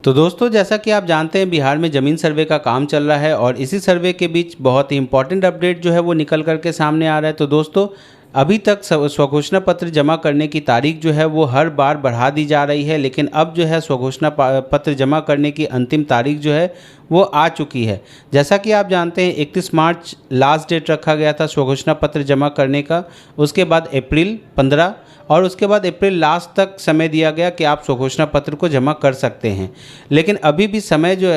तो दोस्तों, जैसा कि आप जानते हैं, बिहार में ज़मीन सर्वे का काम चल रहा है और इसी सर्वे के बीच बहुत ही इंपॉर्टेंट अपडेट जो है वो निकल करके सामने आ रहा है। तो दोस्तों, अभी तक स्वघोषणा पत्र जमा करने की तारीख जो है वो हर बार बढ़ा दी जा रही है, लेकिन अब जो है स्वघोषणा पत्र जमा करने की अंतिम तारीख जो है वो आ चुकी है। जैसा कि आप जानते हैं, 31 मार्च लास्ट डेट रखा गया था स्वघोषणा पत्र जमा करने का। उसके बाद अप्रैल 15 और उसके बाद अप्रैल लास्ट तक समय दिया गया कि आप स्वघोषणा पत्र को जमा कर सकते हैं। लेकिन अभी भी समय जो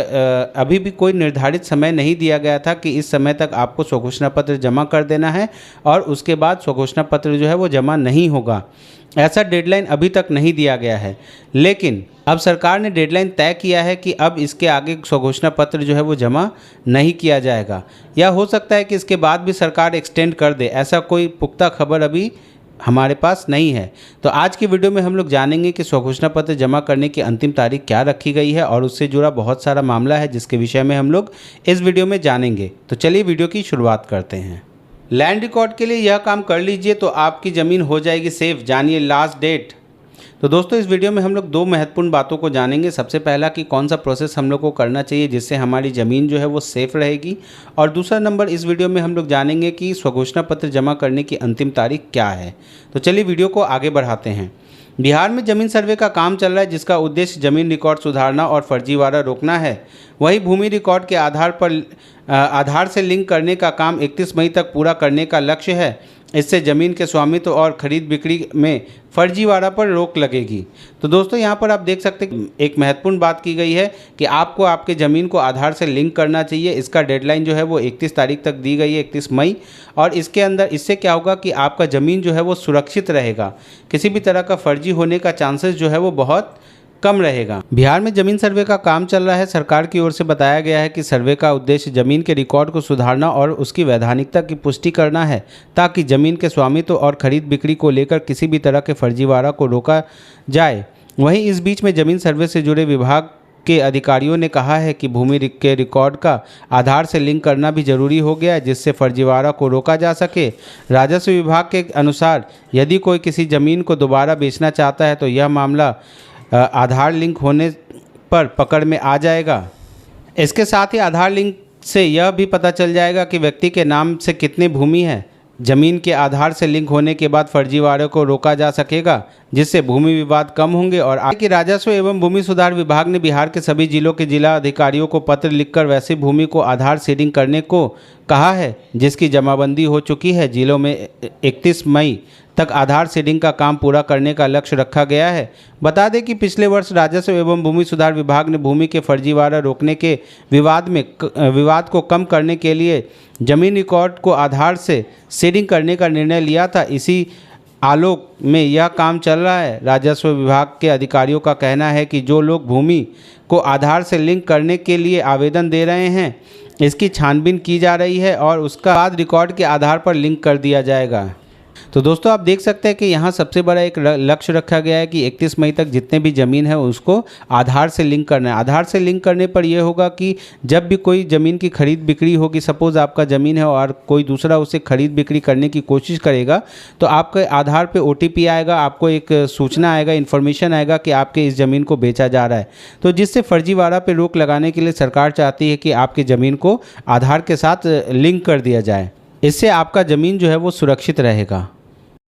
अभी भी कोई निर्धारित समय नहीं दिया गया था कि इस समय तक आपको स्वघोषणा पत्र जमा कर देना है और उसके बाद स्वघोषणा पत्र जो है वो जमा नहीं होगा। ऐसा डेडलाइन अभी तक नहीं दिया गया है, लेकिन अब सरकार ने डेडलाइन तय किया है कि अब इसके आगे स्वघोषणा पत्र जो है वो जमा नहीं किया जाएगा, या हो सकता है कि इसके बाद भी सरकार एक्सटेंड कर दे। ऐसा कोई पुख्ता खबर अभी हमारे पास नहीं है। तो आज की वीडियो में हम लोग जानेंगे कि स्वघोषणा पत्र जमा करने की अंतिम तारीख क्या रखी गई है और उससे जुड़ा बहुत सारा मामला है जिसके विषय में हम लोग इस वीडियो में जानेंगे। तो चलिए वीडियो की शुरुआत करते हैं। लैंड रिकॉर्ड के लिए यह काम कर लीजिए तो आपकी ज़मीन हो जाएगी सेफ। जानिए लास्ट डेट। तो दोस्तों, इस वीडियो में हम लोग दो महत्वपूर्ण बातों को जानेंगे। सबसे पहला कि कौन सा प्रोसेस हम लोग को करना चाहिए जिससे हमारी ज़मीन जो है वो सेफ़ रहेगी, और दूसरा नंबर इस वीडियो में हम लोग जानेंगे कि स्वघोषणा पत्र जमा करने की अंतिम तारीख क्या है। तो चलिए वीडियो को आगे बढ़ाते हैं। बिहार में ज़मीन सर्वे का काम चल रहा है जिसका उद्देश्य ज़मीन रिकॉर्ड सुधारना और फर्जीवाड़ा रोकना है। वही भूमि रिकॉर्ड के आधार से लिंक करने का काम 31 मई तक पूरा करने का लक्ष्य है। इससे ज़मीन के स्वामित्व और खरीद बिक्री में फर्जीवाड़ा पर रोक लगेगी। तो दोस्तों, यहाँ पर आप देख सकते हैं एक महत्वपूर्ण बात की गई है कि आपको आपके ज़मीन को आधार से लिंक करना चाहिए। इसका डेडलाइन जो है वो 31 तारीख तक दी गई है, 31 मई। और इसके अंदर इससे क्या होगा कि आपका ज़मीन जो है वो सुरक्षित रहेगा। किसी भी तरह का फर्जी होने का चांसेस जो है वो बहुत कम रहेगा। बिहार में ज़मीन सर्वे का काम चल रहा है। सरकार की ओर से बताया गया है कि सर्वे का उद्देश्य ज़मीन के रिकॉर्ड को सुधारना और उसकी वैधानिकता की पुष्टि करना है, ताकि ज़मीन के स्वामित्व और खरीद बिक्री को लेकर किसी भी तरह के फर्जीवाड़ा को रोका जाए। वहीं इस बीच में ज़मीन सर्वे से जुड़े विभाग के अधिकारियों ने कहा है कि भूमि के रिकॉर्ड का आधार से लिंक करना भी जरूरी हो गया है, जिससे फर्जीवाड़ा को रोका जा सके। राजस्व विभाग के अनुसार यदि कोई किसी ज़मीन को दोबारा बेचना चाहता है तो यह मामला आधार लिंक होने पर पकड़ में आ जाएगा। इसके साथ ही आधार लिंक से यह भी पता चल जाएगा कि व्यक्ति के नाम से कितनी भूमि है। ज़मीन के आधार से लिंक होने के बाद फर्जीवाड़े को रोका जा सकेगा, जिससे भूमि विवाद कम होंगे। और आगे राजस्व एवं भूमि सुधार विभाग ने बिहार के सभी जिलों के जिला अधिकारियों को पत्र लिखकर वैसी भूमि को आधार सीडिंग करने को कहा है जिसकी जमाबंदी हो चुकी है। जिलों में 31 मई तक आधार सीडिंग का काम पूरा करने का लक्ष्य रखा गया है। बता दें कि पिछले वर्ष राजस्व एवं भूमि सुधार विभाग ने भूमि के फर्जीवाड़ा रोकने के विवाद को कम करने के लिए जमीन रिकॉर्ड को आधार से सीडिंग करने का निर्णय लिया था। इसी आलोक में यह काम चल रहा है। राजस्व विभाग के अधिकारियों का कहना है कि जो लोग भूमि को आधार से लिंक करने के लिए आवेदन दे रहे हैं, इसकी छानबीन की जा रही है और उसका बाद रिकॉर्ड के आधार पर लिंक कर दिया जाएगा। तो दोस्तों, आप देख सकते हैं कि यहाँ सबसे बड़ा एक लक्ष्य रखा गया है कि 31 मई तक जितने भी ज़मीन है उसको आधार से लिंक करना है। आधार से लिंक करने पर यह होगा कि जब भी कोई ज़मीन की खरीद बिक्री होगी, सपोज़ आपका ज़मीन है और कोई दूसरा उसे खरीद बिक्री करने की कोशिश करेगा, तो आपके आधार पे OTP आएगा, आपको एक सूचना आएगा, इन्फॉर्मेशन आएगा कि आपके इस ज़मीन को बेचा जा रहा है। तो जिससे फर्जीवाड़ा पर रोक लगाने के लिए सरकार चाहती है कि आपकी ज़मीन को आधार के साथ लिंक कर दिया जाए। इससे आपका ज़मीन जो है वो सुरक्षित रहेगा।